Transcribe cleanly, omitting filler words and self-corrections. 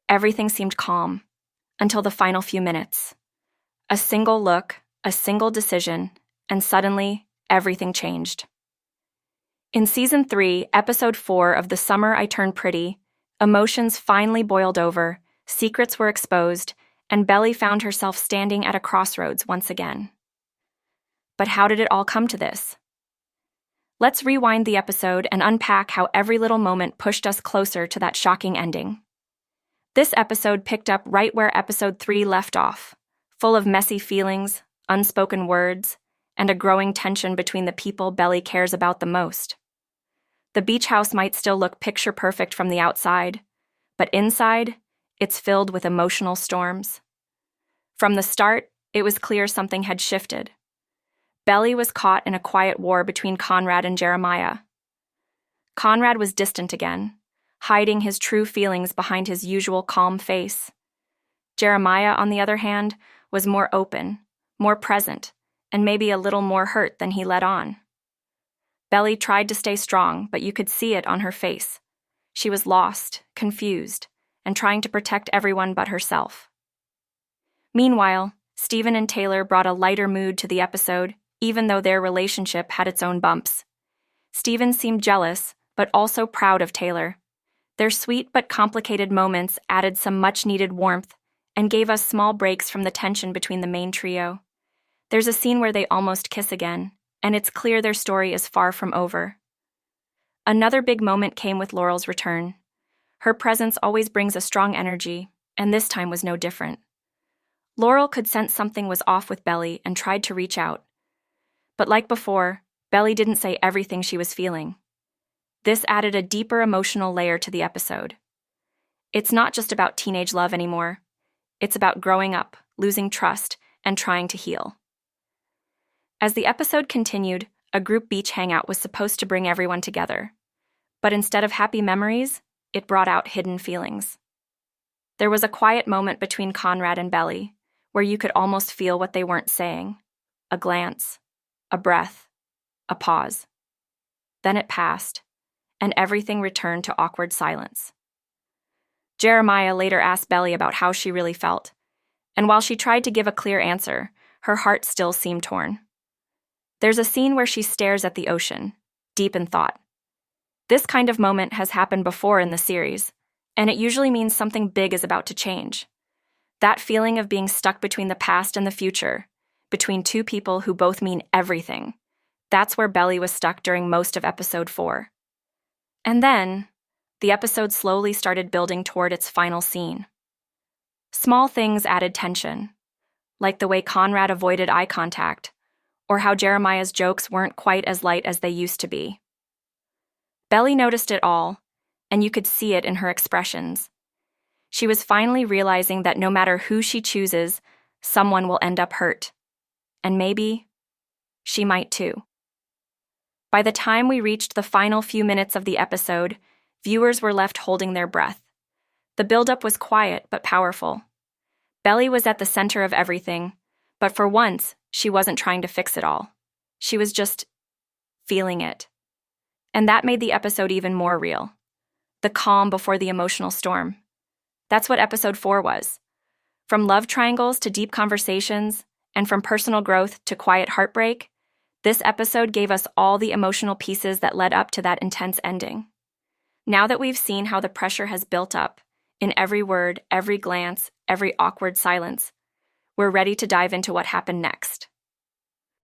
Everything seemed calm, until the final few minutes. A single look, a single decision, and suddenly, everything changed. In Season 3, Episode 4 of The Summer I Turned Pretty, emotions finally boiled over, secrets were exposed, and Belly found herself standing at a crossroads once again. But how did it all come to this? Let's rewind the episode and unpack how every little moment pushed us closer to that shocking ending. This episode picked up right where Episode 3 left off, full of messy feelings, unspoken words, and a growing tension between the people Belly cares about the most. The beach house might still look picture-perfect from the outside, but inside, it's filled with emotional storms. From the start, it was clear something had shifted. Belly was caught in a quiet war between Conrad and Jeremiah. Conrad was distant again, hiding his true feelings behind his usual calm face. Jeremiah, on the other hand, was more open, more present, and maybe a little more hurt than he let on. Belly tried to stay strong, but you could see it on her face. She was lost, confused, and trying to protect everyone but herself. Meanwhile, Stephen and Taylor brought a lighter mood to the episode, even though their relationship had its own bumps. Stephen seemed jealous, but also proud of Taylor. Their sweet but complicated moments added some much-needed warmth and gave us small breaks from the tension between the main trio. There's a scene where they almost kiss again, and it's clear their story is far from over. Another big moment came with Laurel's return. Her presence always brings a strong energy, and this time was no different. Laurel could sense something was off with Belly and tried to reach out. But like before, Belly didn't say everything she was feeling. This added a deeper emotional layer to the episode. It's not just about teenage love anymore. It's about growing up, losing trust, and trying to heal. As the episode continued, a group beach hangout was supposed to bring everyone together. But instead of happy memories, it brought out hidden feelings. There was a quiet moment between Conrad and Belly, where you could almost feel what they weren't saying. A glance, a breath, a pause. Then it passed, and everything returned to awkward silence. Jeremiah later asked Belly about how she really felt, and while she tried to give a clear answer, her heart still seemed torn. There's a scene where she stares at the ocean, deep in thought. This kind of moment has happened before in the series, and it usually means something big is about to change. That feeling of being stuck between the past and the future, between two people who both mean everything, that's where Belly was stuck during most of Episode 4. And then, the episode slowly started building toward its final scene. Small things added tension, like the way Conrad avoided eye contact, or how Jeremiah's jokes weren't quite as light as they used to be. Belly noticed it all, and you could see it in her expressions. She was finally realizing that no matter who she chooses, someone will end up hurt. And maybe she might too. By the time we reached the final few minutes of the episode, viewers were left holding their breath. The buildup was quiet but powerful. Belly was at the center of everything, but for once, she wasn't trying to fix it all. She was just feeling it. And that made the episode even more real. The calm before the emotional storm. That's what Episode 4 was. From love triangles to deep conversations, and from personal growth to quiet heartbreak, this episode gave us all the emotional pieces that led up to that intense ending. Now that we've seen how the pressure has built up, in every word, every glance, every awkward silence, we're ready to dive into what happened next.